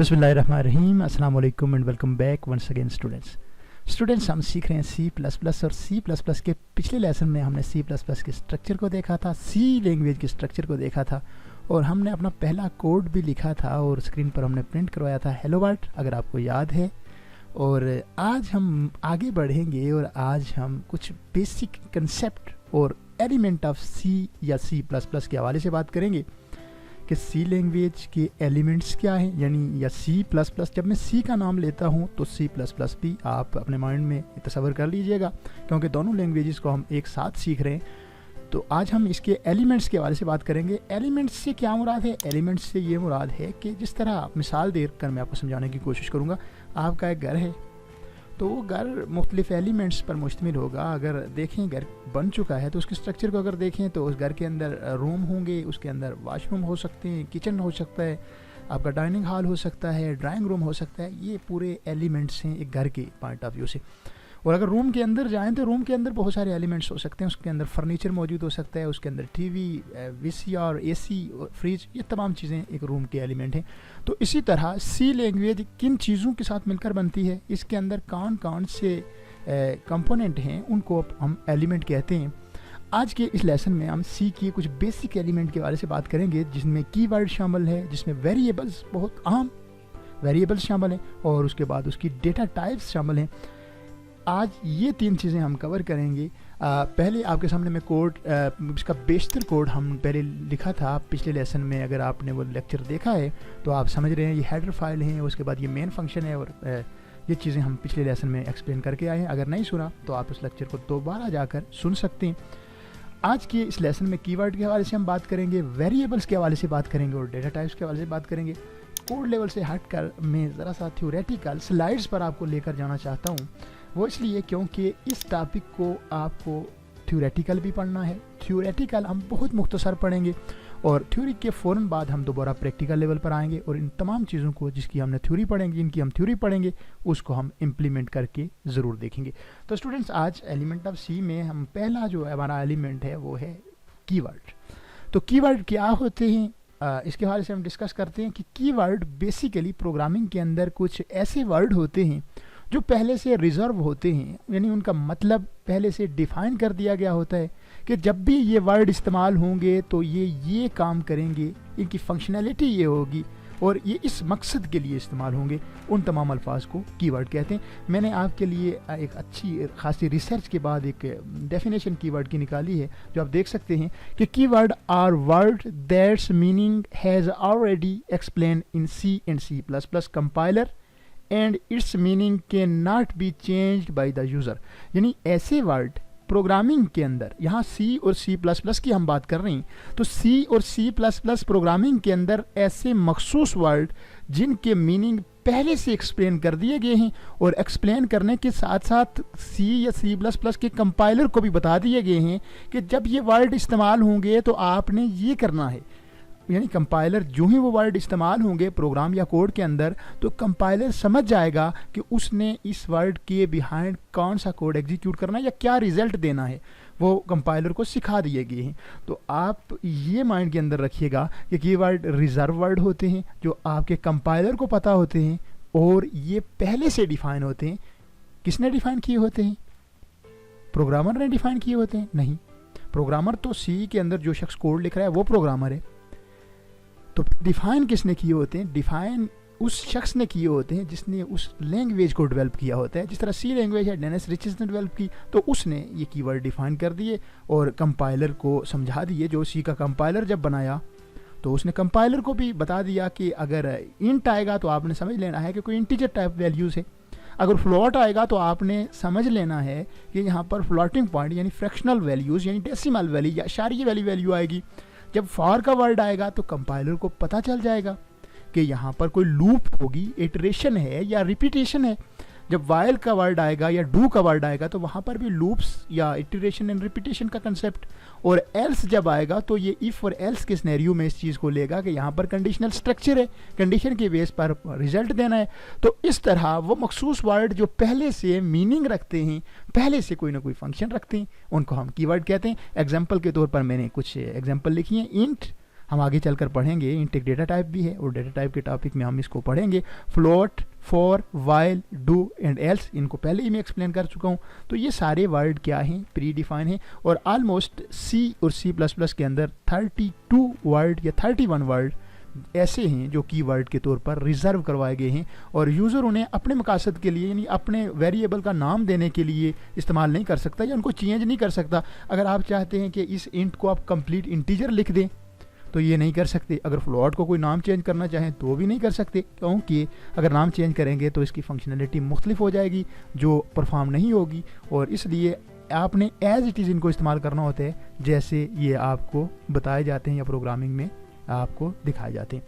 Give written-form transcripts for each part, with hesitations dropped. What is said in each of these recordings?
बिस्मिल्लाहिर्रहमानिर्रहीम अस्सलाम वालेकुम and welcome back once again students हम सीख रहे हैं C++ और C++ के पिछले लेसन में हमने C++ के स्ट्रक्चर को देखा था, C लैंग्वेज के स्ट्रक्चर को देखा था और हमने अपना पहला कोड भी लिखा था और स्क्रीन पर हमने प्रिंट करवाया था हेलो वर्ल्ड, अगर आपको याद है। और आज हम आगे बढ़ेंगे और आज हम कुछ बेसिक कंसेप्ट और एलिमेंट ऑफ C या C++ के हवाले से बात करेंगे कि C लैंग्वेज के एलिमेंट्स क्या हैं, यानी या C++। जब मैं C का नाम लेता हूं तो C++ भी आप अपने माइंड में तस्वर कर लीजिएगा, क्योंकि दोनों लैंग्वेजेस को हम एक साथ सीख रहे हैं। तो आज हम इसके एलिमेंट्स के हवाले से बात करेंगे। एलिमेंट्स से क्या मुराद है? एलिमेंट्स से ये मुराद है कि जिस तरह मिसाल देकर मैं आपको समझाने की कोशिश करूँगा। आपका एक घर है तो वो घर मुख्तलिफ एलिमेंट्स पर मुश्तमिल होगा। अगर देखें घर बन चुका है तो उसके स्ट्रक्चर को अगर देखें तो उस घर के अंदर रूम होंगे, उसके अंदर वाशरूम हो सकते हैं, किचन हो सकता है, आपका डाइनिंग हॉल हो सकता है, ड्राइंग रूम हो सकता है। ये पूरे एलिमेंट्स हैं एक घर के पॉइंट ऑफ व्यू से। और अगर रूम के अंदर जाएं तो रूम के अंदर बहुत सारे एलिमेंट्स हो सकते हैं। उसके अंदर फर्नीचर मौजूद हो सकता है, उसके अंदर टीवी, वीसीआर, एसी, फ्रिज, ये तमाम चीज़ें एक रूम के एलिमेंट हैं। तो इसी तरह सी लैंग्वेज किन चीज़ों के साथ मिलकर बनती है, इसके अंदर कौन कौन से कंपोनेंट हैं, उनको हम एलिमेंट कहते हैं। आज के इस लेसन में हम सी के कुछ बेसिक एलिमेंट के बारे से बात करेंगे, जिसमें कीवर्ड शामिल है, जिसमें वेरिएबल्स, बहुत अहम वेरिएबल्स शामिल हैं, और उसके बाद उसकी डेटा टाइप्स शामिल हैं। आज ये तीन चीज़ें हम कवर करेंगे। पहले आपके सामने में कोड, इसका बेशतर कोड हम पहले लिखा था पिछले लेसन में। अगर आपने वो लेक्चर देखा है तो आप समझ रहे हैं ये हेडर फाइल है, उसके बाद ये मेन फंक्शन है, और ये चीज़ें हम पिछले लेसन में एक्सप्लेन करके आए हैं। अगर नहीं सुना तो आप उस लेक्चर को दोबारा जाकर सुन सकते हैं। आज के इस लेसन में कीवर्ड के हवाले से हम बात करेंगे, वेरिएबल्स के हवाले से बात करेंगे और डेटा टाइप्स के हवाले से बात करेंगे। कोड लेवल से हट कर मैं ज़रा सा थ्योरेटिकल स्लाइड्स पर आपको लेकर जाना चाहता हूँ। वो इसलिए क्योंकि इस टॉपिक को आपको थ्योरेटिकल भी पढ़ना है। थ्योरेटिकल हम बहुत मुख्तसर पढ़ेंगे और थ्योरी के फ़ौरन बाद हम दोबारा प्रैक्टिकल लेवल पर आएंगे और इन तमाम चीज़ों को जिसकी हमने थ्योरी पढ़ेंगे, जिनकी हम थ्योरी पढ़ेंगे, उसको हम इम्प्लीमेंट करके ज़रूर देखेंगे। तो स्टूडेंट्स, आज एलिमेंट ऑफ सी में हम पहला जो हमारा एलिमेंट है वो है कीवर्ड। तो कीवर्ड क्या होते हैं, इसके हवाले से हम डिस्कस करते हैं कि कीवर्ड बेसिकली प्रोग्रामिंग के अंदर कुछ ऐसे वर्ड होते हैं जो पहले से रिजर्व होते हैं, यानी उनका मतलब पहले से डिफ़ाइन कर दिया गया होता है कि जब भी ये वर्ड इस्तेमाल होंगे तो ये काम करेंगे, इनकी फंक्शनैलिटी ये होगी और ये इस मकसद के लिए इस्तेमाल होंगे। उन तमाम अल्फाज को कीवर्ड कहते हैं। मैंने आपके लिए एक अच्छी खासी रिसर्च के बाद एक डेफिनेशन कीवर्ड की निकाली है, जो आप देख सकते हैं कि keyword are word that's meaning has already explain in C and C++ compiler and its meaning can not be changed by the user. यानी ऐसे वर्ड प्रोग्रामिंग के अंदर, यहाँ C और C++ की हम बात कर रहे हैं, तो C और C++ प्रोग्रामिंग के अंदर ऐसे मखसूस वर्ड जिनके मीनिंग पहले से एक्सप्लेन कर दिए गए हैं और एक्सप्लेन करने के साथ साथ C या C++ के कंपाइलर को भी बता दिए गए हैं कि जब ये वर्ड इस्तेमाल होंगे तो आपने ये करना है। यानी कंपाइलर जो ही वो वर्ड इस्तेमाल होंगे प्रोग्राम या कोड के अंदर, तो कंपाइलर समझ जाएगा कि उसने इस वर्ड के बिहाइंड कौन सा कोड एग्जीक्यूट करना है या क्या रिजल्ट देना है, वो कंपाइलर को सिखा दिए गए हैं। तो आप ये माइंड के अंदर रखिएगा कि कीवर्ड रिजर्व वर्ड होते हैं जो आपके कंपाइलर को पता होते हैं और ये पहले से डिफाइन होते हैं। किसने डिफाइन किए होते हैं? प्रोग्रामर ने डिफाइन किए होते हैं? नहीं, प्रोग्रामर तो C के अंदर जो शख्स कोड लिख रहा है वो प्रोग्रामर है। तो डिफ़ाइन किसने किए होते हैं? डिफ़ाइन उस शख्स ने किए होते हैं जिसने उस लैंग्वेज को डेवलप किया होता है। जिस तरह C लैंग्वेज है, डेनिस रिचेस ने डेवलप की, तो उसने ये कीवर्ड डिफ़ाइन कर दिए और कंपाइलर को समझा दिए। जो C का कंपाइलर जब बनाया तो उसने कंपाइलर को भी बता दिया कि अगर इंट आएगा तो आपने समझ लेना है कि कोई इंटीजर टाइप वैल्यूज़ है, अगर फ्लोट आएगा तो आपने समझ लेना है कि यहाँ पर फ्लोटिंग पॉइंट यानी फ्रैक्शनल वैल्यूज़ यानी डेसिमल वैल्यू या इशारिये वाली वैल्यू आएगी। जब फॉर का वर्ड आएगा तो कंपाइलर को पता चल जाएगा कि यहाँ पर कोई लूप होगी, इटरेशन है या रिपीटेशन है। जब वाइल का वर्ड आएगा या डू का वर्ड आएगा तो वहाँ पर भी लूप्स या इटरेशन एंड रिपीटेशन का कंसेप्ट। और एल्स जब आएगा तो ये इफ़ और एल्स के सिनेरियो में इस चीज़ को लेगा कि यहाँ पर कंडीशनल स्ट्रक्चर है, कंडीशन के बेस पर रिजल्ट देना है। तो इस तरह वो मखसूस वर्ड जो पहले से मीनिंग रखते हैं, पहले से कोई ना कोई फंक्शन रखते हैं, उनको हम कीवर्ड कहते हैं। एग्जाम्पल के तौर पर मैंने कुछ एग्जाम्पल लिखी हैं। इंट हम आगे चलकर पढ़ेंगे। इंट एक डेटा टाइप भी है और डेटा टाइप के टॉपिक में हम इसको पढ़ेंगे। Float, for, while, do and else, इनको पहले ही मैं एक्सप्लेन कर चुका हूँ। तो ये सारे वर्ड क्या हैं, प्री डिफाइन हैं और ऑलमोस्ट सी और C++ के अंदर 32 वर्ड या 31 वर्ड ऐसे हैं जो कीवर्ड के तौर पर रिजर्व करवाए गए हैं और यूज़र उन्हें अपने मकासद के लिए यानी अपने वेरिएबल का नाम देने के लिए इस्तेमाल नहीं कर सकता या उनको चेंज नहीं कर सकता। अगर आप चाहते हैं कि इस इंट को आप कंप्लीट इंटीजर लिख दें तो ये नहीं कर सकते। अगर फ्लोट को कोई नाम चेंज करना चाहें तो भी नहीं कर सकते, क्योंकि अगर नाम चेंज करेंगे तो इसकी फंक्शनलिटी मुख्तलिफ हो जाएगी जो परफॉर्म नहीं होगी। और इसलिए आपने एज इट इज़ इनको इस्तेमाल करना होता है जैसे ये आपको बताए जाते हैं या प्रोग्रामिंग में आपको दिखाए जाते हैं।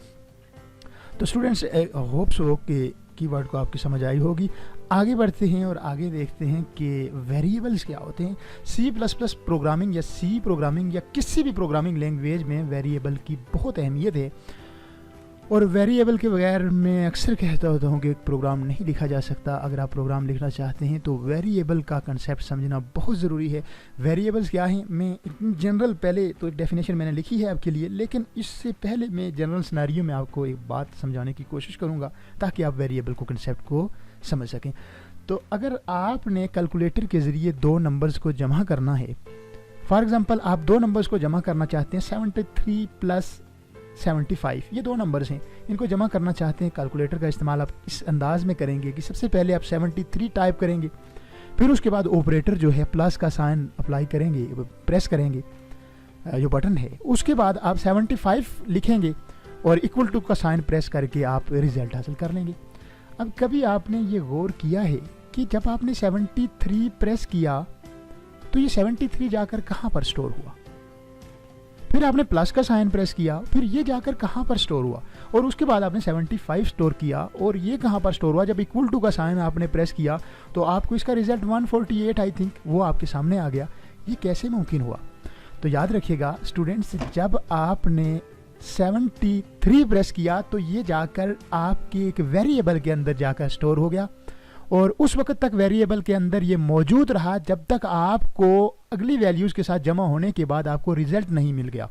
तो स्टूडेंट्स होप सो कि कीवर्ड को आपकी समझ आई होगी। आगे बढ़ते हैं और आगे देखते हैं कि वेरिएबल्स क्या होते हैं। C++ प्रोग्रामिंग या C प्रोग्रामिंग या किसी भी प्रोग्रामिंग लैंग्वेज में वेरिएबल की बहुत अहमियत है और वेरिएबल के बगैर मैं अक्सर कहता होता हूँ कि एक प्रोग्राम नहीं लिखा जा सकता। अगर आप प्रोग्राम लिखना चाहते हैं तो वेरिएबल का कंसेप्ट समझना बहुत ज़रूरी है। वेरिएबल्स क्या हैं, मैं जनरल पहले तो डेफिनेशन मैंने लिखी है आपके लिए, लेकिन इससे पहले मैं जनरल सिनेरियो में आपको एक बात समझाने की कोशिश करूँगा ताकि आप वेरिएबल को कंसेप्ट को समझ सकें। तो अगर आपने कैलकुलेटर के ज़रिए दो नंबर्स को जमा करना है, फॉर एग्ज़ाम्पल आप दो नंबर्स को जमा करना चाहते हैं 73 + 75, ये दो नंबर्स हैं, इनको जमा करना चाहते हैं। कैलकुलेटर का इस्तेमाल आप इस अंदाज में करेंगे कि सबसे पहले आप 73 टाइप करेंगे, फिर उसके बाद ऑपरेटर जो है प्लस का साइन अप्लाई करेंगे, प्रेस करेंगे जो बटन है, उसके बाद आप 75 लिखेंगे और इक्वल टू का साइन प्रेस करके आप रिजल्ट हासिल कर लेंगे। अब कभी आपने ये गौर किया है कि जब आपने 73 प्रेस किया तो ये 73 जाकर कहाँ पर स्टोर हुआ, फिर आपने प्लस का साइन प्रेस किया, फिर ये जाकर कहाँ पर स्टोर हुआ, और उसके बाद आपने 75 स्टोर किया और ये कहाँ पर स्टोर हुआ। जब इक्वल टू का साइन आपने प्रेस किया तो आपको इसका रिजल्ट 148 आई थिंक वो आपके सामने आ गया। ये कैसे मुमकिन हुआ? तो याद रखिएगा स्टूडेंट्स, जब आपने 73 प्रेस किया तो ये जाकर आपके एक वेरिएबल के अंदर जाकर स्टोर हो गया और उस वक्त तक वेरिएबल के अंदर ये मौजूद रहा जब तक आपको अगली वैल्यूज़ के साथ जमा होने के बाद आपको रिजल्ट नहीं मिल गया।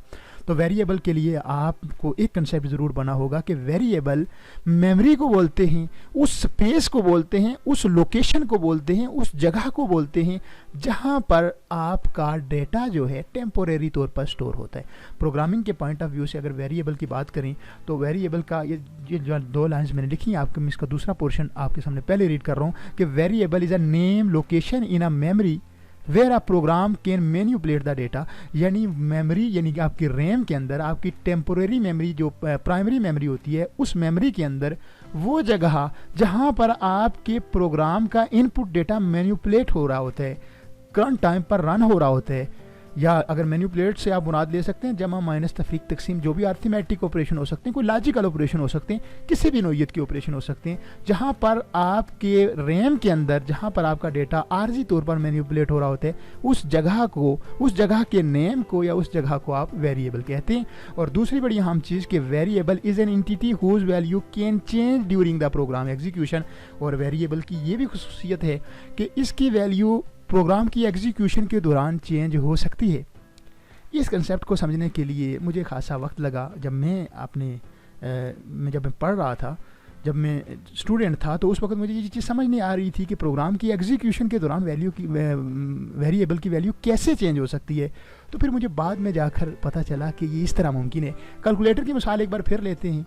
तो वेरिएबल के लिए आपको एक कंसेप्ट ज़रूर बना होगा कि वेरिएबल मेमोरी को बोलते हैं, उस स्पेस को बोलते हैं, उस लोकेशन को बोलते हैं, उस जगह को बोलते हैं जहां पर आपका डेटा जो है टेम्पोरेरी तौर पर स्टोर होता है। प्रोग्रामिंग के पॉइंट ऑफ व्यू से अगर वेरिएबल की बात करें तो वेरिएबल का ये जो दो लाइन्स मैंने लिखी हैं आपको, मैं इसका दूसरा पोर्शन आपके सामने पहले रीड कर रहा हूँ कि variable is a name location in a memory where a program can manipulate the data. यानी मेमोरी यानी कि आपकी रैम के अंदर आपकी टेम्पोरेरी मेमोरी जो प्राइमरी मेमोरी होती है, उस मेमोरी के अंदर वो जगह जहाँ पर आपके प्रोग्राम का इनपुट डेटा मैनिपुलेट हो रहा होता है, करंट टाइम पर रन हो रहा होता है, या अगर मैनिपुलेट से आप मुराद ले सकते हैं जमा माइनस तफरीक तकसीम, जो भी अर्थमेटिक ऑपरेशन हो सकते हैं, कोई लॉजिकल ऑपरेशन हो सकते हैं, किसी भी नौइयत के ऑपरेशन हो सकते हैं, जहां पर आपके रैम के अंदर जहां पर आपका डेटा आर्जी तौर पर मैनिपुलेट हो रहा होता है, उस जगह को, उस जगह के नेम को या उस जगह को आप वेरिएबल कहते हैं। और दूसरी बड़ी अहम चीज़ कि variable is an entity whose value can change during the program execution. और वेरिएबल की ये भी खुसूसियत है कि इसकी वैल्यू प्रोग्राम की एग्जीक्यूशन के दौरान चेंज हो सकती है। इस कंसेप्ट को समझने के लिए मुझे खासा वक्त लगा। जब मैं जब मैं पढ़ रहा था, जब मैं स्टूडेंट था, तो उस वक्त मुझे ये चीज़ समझ नहीं आ रही थी कि प्रोग्राम की एग्जीक्यूशन के दौरान वेरिएबल की वैल्यू कैसे चेंज हो सकती है। तो फिर मुझे बाद में जाकर पता चला कि ये इस तरह मुमकिन है। कैलकुलेटर की मिसाल एक बार फिर लेते हैं।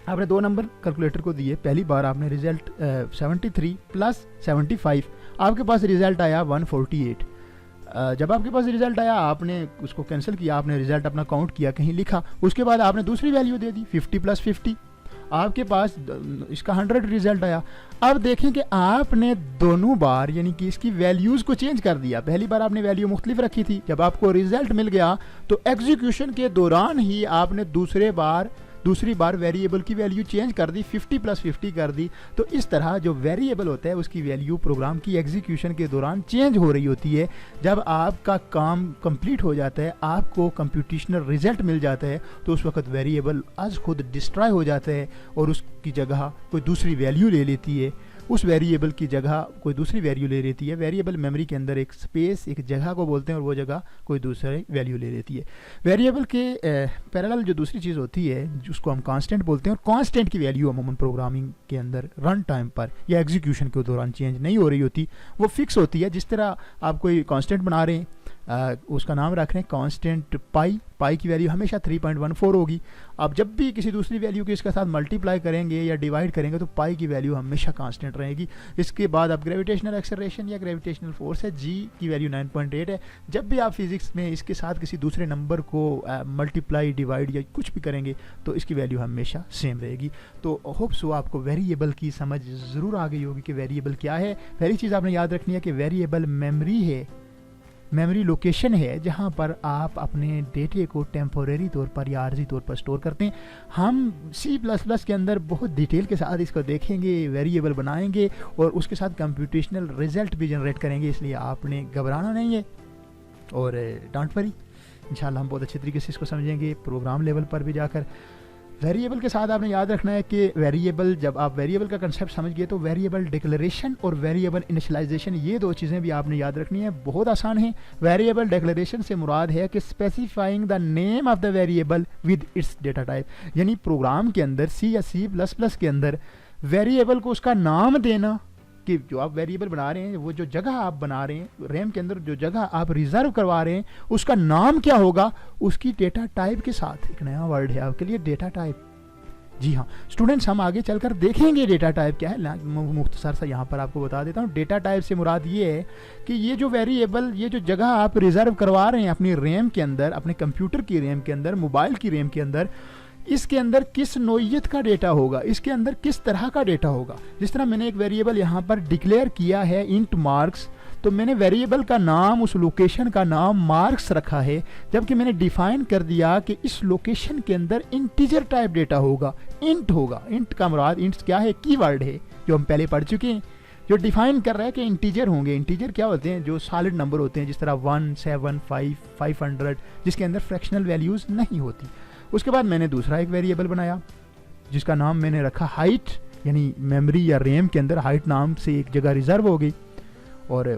आपने दो नंबर कैलकुलेटर को दिए, पहली बार आपने रिजल्ट 73 + 75, आपके पास रिजल्ट आया 148। जब आपके पास रिजल्ट आया आपने उसको कैंसिल किया, आपने रिजल्ट अपना काउंट किया, कहीं लिखा, उसके बाद आपने दूसरी वैल्यू दे दी 50 + 50, आपके पास इसका 100 रिजल्ट आया। अब देखें कि आपने दोनों बार यानी कि इसकी वैल्यूज़ को चेंज कर दिया। पहली बार आपने वैल्यू मुख्तलिफ रखी थी, जब आपको रिजल्ट मिल गया तो एग्जीक्यूशन के दौरान ही आपने दूसरी बार वेरिएबल की वैल्यू चेंज कर दी, 50 + 50 कर दी। तो इस तरह जो वेरिएबल होता है उसकी वैल्यू प्रोग्राम की एग्जीक्यूशन के दौरान चेंज हो रही होती है। जब आपका काम कंप्लीट हो जाता है, आपको कंप्यूटेशनल रिजल्ट मिल जाता है, तो उस वक्त वेरिएबल आज खुद डिस्ट्रॉय हो जाता है और उसकी जगह कोई दूसरी वैल्यू ले लेती है। उस वेरिएबल की जगह कोई दूसरी वैल्यू ले लेती है। वेरिएबल मेमोरी के अंदर एक स्पेस, एक जगह को बोलते हैं, और वो जगह कोई दूसरी वैल्यू ले लेती है। वेरिएबल के पैरेलल जो दूसरी चीज़ होती है जिसको हम कांस्टेंट बोलते हैं, और कांस्टेंट की वैल्यू अमूमन प्रोग्रामिंग के अंदर रन टाइम पर या एग्जीक्यूशन के दौरान चेंज नहीं हो रही होती, वो फिक्स होती है। जिस तरह आप कोई कांस्टेंट बना रहे हैं, उसका नाम रख रहे हैं कांस्टेंट पाई की वैल्यू हमेशा 3.14 होगी। आप जब भी किसी दूसरी वैल्यू के इसके साथ मल्टीप्लाई करेंगे या डिवाइड करेंगे तो पाई की वैल्यू हमेशा कांस्टेंट रहेगी। इसके बाद आप ग्रेविटेशनल एक्सेलरेशन या ग्रेविटेशनल फोर्स है, जी की वैल्यू 9.8 है। जब भी आप फिजिक्स में इसके साथ किसी दूसरे नंबर को मल्टीप्लाई, डिवाइड या कुछ भी करेंगे तो इसकी वैल्यू हमेशा सेम रहेगी। तो होप सो आपको वेरिएबल की समझ ज़रूर आ गई होगी कि वेरिएबल क्या है। पहली चीज़ आपने याद रखनी है कि वेरिएबल मेमोरी है, मेमोरी लोकेशन है जहाँ पर आप अपने डेटे को टेम्पोरेरी तौर पर या आर्जी तौर पर स्टोर करते हैं। हम C++ के अंदर बहुत डिटेल के साथ इसको देखेंगे, वेरिएबल बनाएंगे और उसके साथ कंप्यूटेशनल रिजल्ट भी जनरेट करेंगे, इसलिए आपने घबराना नहीं है। और डोंट वरी, इंशाल्लाह हम बहुत अच्छे तरीके से इसको समझेंगे प्रोग्राम लेवल पर भी जाकर। वेरिएबल के साथ आपने याद रखना है कि वेरिएबल, जब आप वेरिएबल का कंसेप्ट समझ गए तो वेरिएबल डिक्लेरेशन और वेरिएबल इनिशियलाइजेशन, ये दो चीज़ें भी आपने याद रखनी है, बहुत आसान है। वेरिएबल डिक्लेरेशन से मुराद है कि specifying the name of the variable with its data type, यानी प्रोग्राम के अंदर C या C++ के अंदर वेरिएबल को उसका नाम देना कि जो आप वेरिएबल बना रहे हैं, वो जो जगह आप बना रहे हैं, रैम के अंदर जो जगह आप रिजर्व करवा रहे हैं, उसका नाम क्या होगा, उसकी डेटा टाइप के साथ। एक नया वर्ड है आपके लिए, डेटा टाइप। जी हाँ स्टूडेंट्स, हम आगे चलकर देखेंगे डेटा टाइप क्या है। मुख्तसर सा यहाँ पर आपको बता देता हूँ। डेटा टाइप से मुराद ये है कि ये जो वेरिएबल, ये जो जगह आप रिजर्व करवा रहे हैं अपनी रैम के अंदर, अपने कंप्यूटर की रैम के अंदर, मोबाइल की रैम के अंदर, इसके अंदर किस नोयत का डेटा होगा, इसके अंदर किस तरह का डेटा होगा। जिस तरह मैंने एक वेरिएबल यहाँ पर डिक्लेयर किया है इंट मार्क्स, तो मैंने वेरिएबल का नाम, उस लोकेशन का नाम मार्क्स रखा है, जबकि मैंने डिफाइन कर दिया कि इस लोकेशन के अंदर इंटीजर टाइप डेटा होगा, इंट होगा। इंट का मुराद, इंट क्या है, कीवर्ड है जो हम पहले पढ़ चुके हैं, जो डिफाइन कर रहा है कि इंटीजर होंगे। इंटीजर क्या होते हैं, जो सॉलिड नंबर होते हैं, जिस तरह 1, 7, 5, 500, जिसके अंदर फ्रैक्शनल वैल्यूज़ नहीं होती। उसके बाद मैंने दूसरा एक वेरिएबल बनाया जिसका नाम मैंने रखा हाइट, यानी मेमोरी या रैम के अंदर हाइट नाम से एक जगह रिजर्व हो गई, और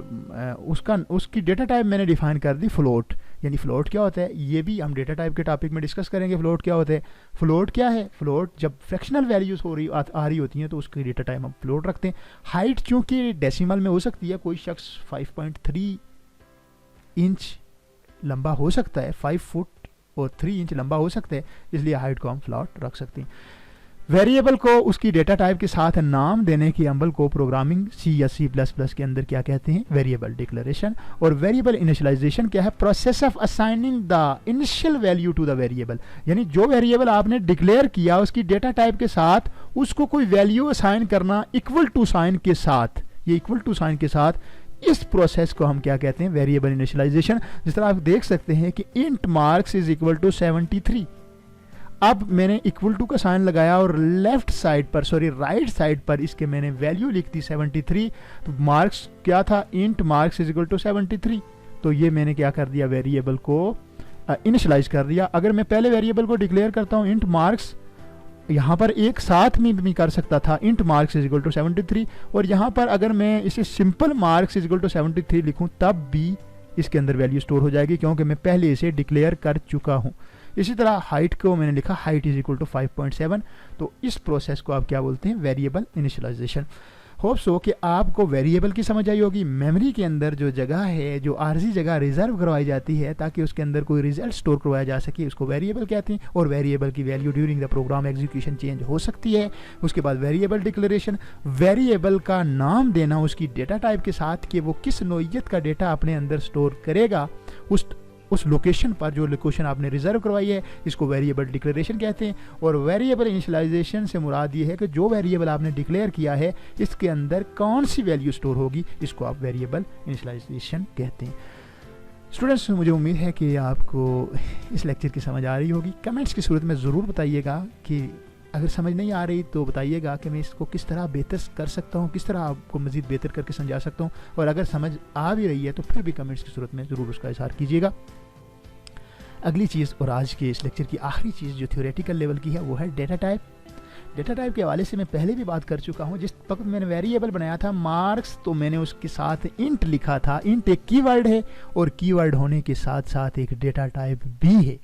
उसकी डेटा टाइप मैंने डिफाइन कर दी फ्लोट। यानी फ्लोट क्या होता है, ये भी हम डेटा टाइप के टॉपिक में डिस्कस करेंगे। फ्लोट क्या होता है, फ्लोट क्या है, फ्लोट जब फ्रैक्शनल वैल्यूज आ रही होती हैं तो उसकी डेटा टाइप हम फ्लोट रखते हैं। हाइट चूंकि डेसिमल में हो सकती है, कोई शख्स 5.3 इंच लंबा हो सकता है, 5 फुट और 3 इंच लंबा हो सकता है, इसलिए हाइट को हम फ्लोट रख सकते हैं। वेरिएबल को उसकी डेटा टाइप के साथ नाम देने के अमल को प्रोग्रामिंग C या C++ के अंदर क्या कहते हैं, वेरिएबल डिक्लेरेशन। और वेरिएबल इनिशियलाइजेशन क्या है, process of assigning the initial value to the variable, यानी जो वेरिएबल आपने डिक्लेयर किया उसकी डेटा टाइप के साथ उसको कोई वैल्यू असाइन करना इक्वल टू साइन के साथ। ये इक्वल टू साइन के साथ, इस प्रोसेस को हम क्या कहते हैं, वेरिएबल इनिशियलाइजेशन। जिस तरह आप देख सकते हैं कि int marks is equal to 73। अब मैंने इक्वल टू का साइन लगाया और लेफ्ट साइड पर, सॉरी राइट साइड पर इसके मैंने वैल्यू लिख दी 73। तो मार्क्स क्या था, int marks is equal to 73। तो ये मैंने क्या कर दिया, वेरिएबल को इनिशियलाइज कर दिया। अगर मैं पहले वेरिएबल को डिक्लेयर करता हूँ इंट मार्क्स, यहाँ पर एक साथ में भी कर सकता था int marks is equal to 73, और यहाँ पर अगर मैं इसे simple marks is equal to 73 लिखूँ तब भी इसके अंदर वैल्यू स्टोर हो जाएगी, क्योंकि मैं पहले इसे डिक्लेयर कर चुका हूँ। इसी तरह हाइट को मैंने लिखा हाइट इज इक्वल टू 5.7। तो इस प्रोसेस को आप क्या बोलते हैं, वेरिएबल इनिशियलाइजेशन। होप सो कि आपको वेरिएबल की समझ आई होगी। मेमोरी के अंदर जो जगह है, जो आर्जी जगह रिजर्व करवाई जाती है ताकि उसके अंदर कोई रिजल्ट स्टोर करवाया जा सके, उसको वेरिएबल कहते हैं। और वेरिएबल की value during the program execution change हो सकती है। उसके बाद वेरिएबल डिक्लेरेशन, वेरिएबल का नाम देना उसकी डेटा टाइप के साथ कि वो किस नोयत का डेटा अपने अंदर स्टोर करेगा उस लोकेशन पर, जो लोकेशन आपने रिजर्व करवाई है, इसको वेरिएबल डिक्लेरेशन कहते हैं। और वेरिएबल इनिशियलाइजेशन से मुराद ये है कि जो वेरिएबल आपने डिक्लेयर किया है इसके अंदर कौन सी वैल्यू स्टोर होगी, इसको आप वेरिएबल इनिशियलाइजेशन कहते हैं। स्टूडेंट्स, मुझे उम्मीद है कि आपको इस लेक्चर की समझ आ रही होगी। कमेंट्स की सूरत में ज़रूर बताइएगा कि अगर समझ नहीं आ रही तो बताइएगा कि मैं इसको किस तरह बेहतर कर सकता हूँ, किस तरह आपको मज़ीद बेहतर करके समझा सकता हूँ। और अगर समझ आ भी रही है तो फिर भी कमेंट्स की सूरत में ज़रूर उसका इज़हार कीजिएगा। अगली चीज़ और आज के इस लेक्चर की आखिरी चीज़ जो थ्योरेटिकल लेवल की है वो है डेटा टाइप। डेटा टाइप के हवाले से मैं पहले भी बात कर चुका हूँ। जिस वक्त मैंने वेरिएबल बनाया था मार्क्स, तो मैंने उसके साथ इंट लिखा था। इंट एक कीवर्ड है और कीवर्ड होने के साथ साथ एक डेटा टाइप भी है।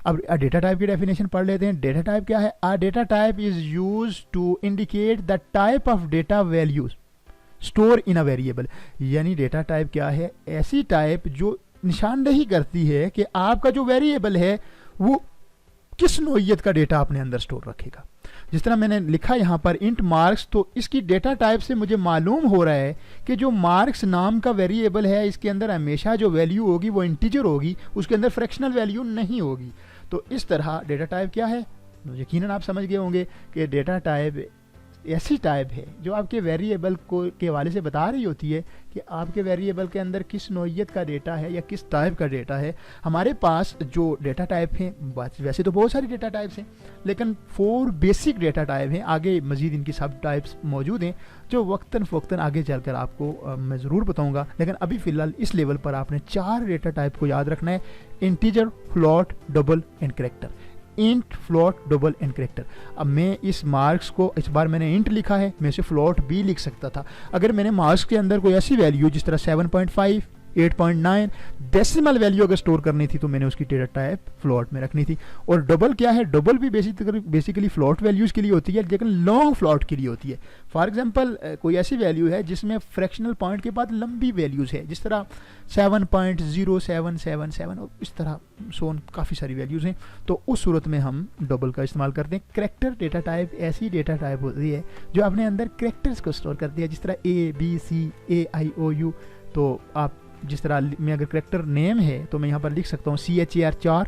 अब डेटा टाइप की डेफिनेशन पढ़ लेते हैं। डेटा टाइप क्या है? A data type is use to indicate the type of data values store in a variable. यानी डेटा टाइप क्या है? ऐसी टाइप जो निशानदेही करती है कि आपका जो वेरिएबल है वो किस नोयत का डेटा अपने अंदर स्टोर रखेगा। जिस तरह मैंने लिखा यहाँ पर इंट मार्क्स, तो इसकी डेटा टाइप से मुझे मालूम हो रहा है कि जो मार्क्स नाम का वेरिएबल है इसके अंदर हमेशा जो वैल्यू होगी वो इंटीजर होगी, उसके अंदर फ्रैक्शनल वैल्यू नहीं होगी। तो इस तरह डेटा टाइप क्या है? यकीनन आप समझ गए होंगे कि डेटा टाइप ऐसी टाइप है जो आपके वेरिएबल को के हवाले से बता रही होती है कि आपके वेरिएबल के अंदर किस नोयत का डेटा है या किस टाइप का डेटा है। हमारे पास जो डेटा टाइप हैं, वैसे तो बहुत सारी डेटा टाइप्स हैं, लेकिन 4 बेसिक डेटा टाइप हैं। आगे मज़ीद इनकी सब टाइप्स मौजूद हैं जो वक्तन फ़वक्तन आगे चलकर आपको मैं ज़रूर बताऊंगा। लेकिन अभी फ़िलहाल इस लेवल पर आपने 4 डेटा टाइप को याद रखना है: integer, float, double and character. Int, float, double and character. अब मैं इस मार्क्स को, इस बार मैंने इंट लिखा है, मैं इसे फ्लोट भी लिख सकता था। अगर मैंने मार्क्स के अंदर कोई ऐसी वैल्यू जिस तरह 7.5, 8.9 डेसिमल वैल्यू अगर स्टोर करनी थी तो मैंने उसकी डेटा टाइप फ्लोट में रखनी थी। और डबल क्या है? डबल भी बेसिकली फ्लोट वैल्यूज़ के लिए होती है, लेकिन लॉन्ग फ्लोट के लिए होती है। फॉर एग्जांपल कोई ऐसी वैल्यू है जिसमें फ्रैक्शनल पॉइंट के बाद लंबी वैल्यूज़ है, जिस तरह 7.0777 और इस तरह सोन काफ़ी सारी वैल्यूज़ हैं, तो उस सूरत में हम डबल का इस्तेमाल करते हैं। कैरेक्टर डेटा टाइप ऐसी डेटा टाइप होती है जो अपने अंदर कैरेक्टर्स को स्टोर करती है, जिस तरह ABCAIOU। तो आप जिस तरह में अगर करेक्टर नेम है तो मैं यहाँ पर लिख सकता हूँ CHAR4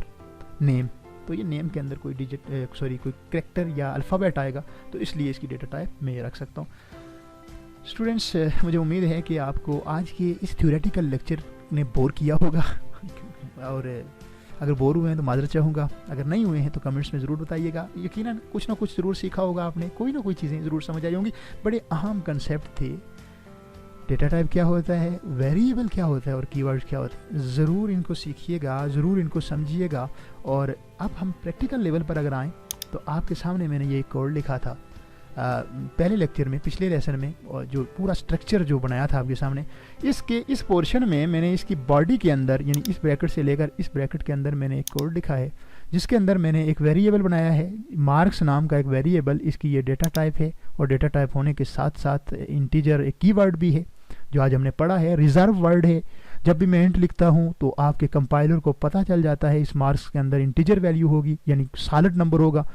नेम, तो ये नेम के अंदर कोई कोई करेक्टर या अल्फ़ाबेट आएगा, तो इसलिए इसकी डेटा टाइप मैं ये रख सकता हूँ। स्टूडेंट्स, मुझे उम्मीद है कि आपको आज के इस थ्योरेटिकल लेक्चर ने बोर किया होगा और अगर बोर हुए हैं तो माजरत चाहूँगा, अगर नहीं हुए हैं तो कमेंट्स में ज़रूर बताइएगा। यकीनन कुछ ना कुछ ज़रूर सीखा होगा आपने, कोई ना कोई चीज़ें ज़रूर समझ आई होंगी। बड़े अहम कंसेप्ट थे। डेटा टाइप क्या होता है, वेरिएबल क्या होता है और कीवर्ड्स क्या होता है, ज़रूर इनको सीखिएगा, ज़रूर इनको समझिएगा। और अब हम प्रैक्टिकल लेवल पर अगर आएँ तो आपके सामने मैंने ये कोड लिखा था पहले लेक्चर में, पिछले लेसन में, और जो पूरा स्ट्रक्चर जो बनाया था आपके सामने, इसके इस पोर्शन में मैंने इसकी बॉडी के अंदर, यानी इस ब्रैकेट से लेकर इस ब्रैकेट के अंदर मैंने एक कोड लिखा है जिसके अंदर मैंने एक वेरिएबल बनाया है, मार्क्स नाम का एक वेरिएबल। इसकी ये डेटा टाइप है और डेटा टाइप होने के साथ साथ इंटीजर एक कीवर्ड भी है जो आज हमने पढ़ा है, रिजर्व वर्ड है। जब भी मैं इंट लिखता हूँ तो आपके कंपाइलर को पता चल जाता है इस मार्क्स के अंदर इंटीजर वैल्यू होगी, यानी सॉलिड नंबर होगा।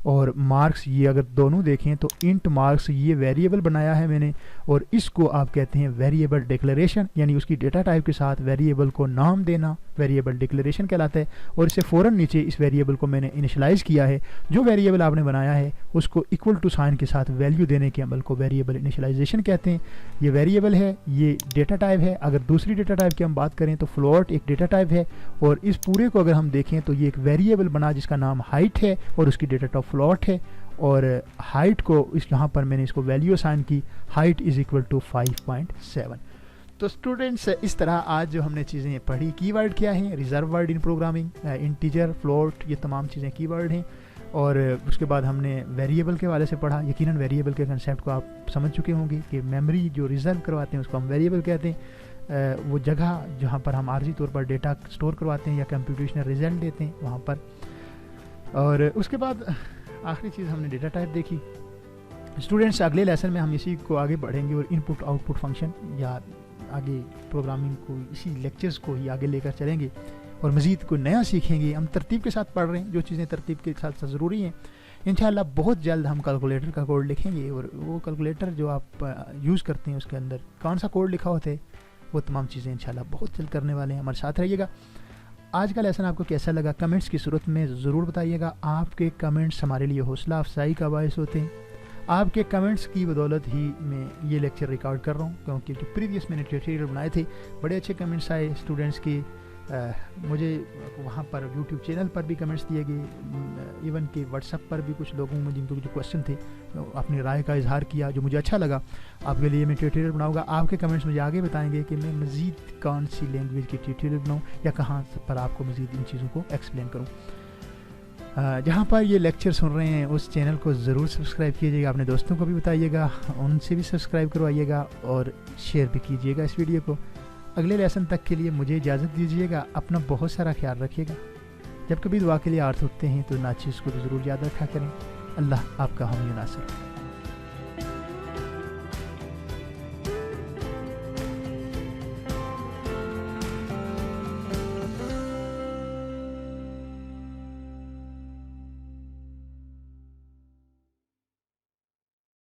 और मार्क्स, ये अगर दोनों देखें तो इंट मार्क्स ये वेरिएबल बनाया है मैंने, और इसको आप कहते हैं वेरिएबल डिक्लेरेशन, यानी उसकी डेटा टाइप के साथ वेरिएबल को नाम देना वेरिएबल डिक्लेरेशन कहलाता है। और इससे फ़ौरन नीचे इस वेरिएबल को मैंने इनिशियलाइज़ किया है। जो वेरिएबल आपने बनाया है उसको इक्वल टू साइन के साथ वैल्यू देने के अमल को वेरिएबल इनिशियलाइजेशन कहते हैं। ये वेरिएबल है, ये डेटा टाइप है। अगर दूसरी डेटा टाइप की हम बात करें तो फ्लोट एक डेटा टाइप है, और इस पूरे को अगर हम देखें तो ये एक वेरिएबल बना जिसका नाम हाइट है और उसकी डेटा टाइप फ्लोट है। और हाइट को इस यहाँ पर मैंने इसको वैल्यू असाइन की, हाइट इज़ इक्वल टू 5.7। तो स्टूडेंट्स, इस तरह आज जो हमने चीज़ें पढ़ी, कीवर्ड क्या है, reserve word in programming, integer, float, ये तमाम चीज़ें कीवर्ड हैं। और उसके बाद हमने वेरिएबल के हवाले से पढ़ा। यकीनन वेरिएबल के कंसेप्ट को आप समझ चुके होंगे कि मेमोरी जो रिजर्व करवाते हैं उसको हम वेरिएबल कहते हैं। वो जगह जहाँ पर हम आर्जी तौर पर डेटा स्टोर करवाते हैं या कंप्यूटेशनल रिजल्ट देते हैं वहाँ पर। और उसके बाद आखिरी चीज़ हमने डेटा टाइप देखी। स्टूडेंट्स, अगले लेसन में हम इसी को आगे बढ़ेंगे और इनपुट आउटपुट फंक्शन या आगे प्रोग्रामिंग को, इसी लेक्चर्स को ही आगे लेकर चलेंगे और मज़ीद को नया सीखेंगे। हम तरतीब के साथ पढ़ रहे हैं, जो चीज़ें तरतीब के साथ साथ ज़रूरी हैं। इंशाल्लाह बहुत जल्द हम कैलकुलेटर का कोड लिखेंगे, और वो कैलकुलेटर जो आप यूज़ करते हैं उसके अंदर कौन सा कोड लिखा होता है, वो तमाम चीज़ें इंशाल्लाह बहुत जल्द करने वाले हैं। हमारे साथ रहिएगा। आज का लेसन आपको कैसा लगा कमेंट्स की सूरत में ज़रूर बताइएगा। आपके कमेंट्स हमारे लिए हौसला अफजाई का बायस होते हैं। आपके कमेंट्स की बदौलत ही मैं ये लेक्चर रिकॉर्ड कर रहा हूँ, क्योंकि जो प्रीवियस मैंने ट्यूटोरियल बनाए थे बड़े अच्छे कमेंट्स आए स्टूडेंट्स के। मुझे वहाँ पर यूट्यूब चैनल पर भी कमेंट्स दिए गए, इवन कि व्हाट्सएप पर भी कुछ लोगों में जिनको जो क्वेश्चन थे अपनी राय का इजहार किया, जो मुझे अच्छा लगा। आपके लिए मैं ट्यूटोरियल बनाऊंगा। आपके कमेंट्स मुझे आगे बताएंगे कि मैं मज़ीद कौन सी लैंग्वेज की ट्यूटोरियल बनाऊँ या कहाँ पर आपको मज़ीद इन चीज़ों को एक्सप्लेन करूँ। जहाँ पर ये लेक्चर सुन रहे हैं उस चैनल को ज़रूर सब्सक्राइब कीजिएगा, अपने दोस्तों को भी बताइएगा, उनसे भी सब्सक्राइब करवाइएगा और शेयर भी कीजिएगा इस वीडियो को। अगले लेसन तक के लिए मुझे इजाज़त दीजिएगा। अपना बहुत सारा ख्याल रखिएगा। जब कभी दुआ के लिए आर्थ उठते हैं तो नाचीज़ को तो ज़रूर याद रखा करें। अल्लाह आपका हामी नासिर।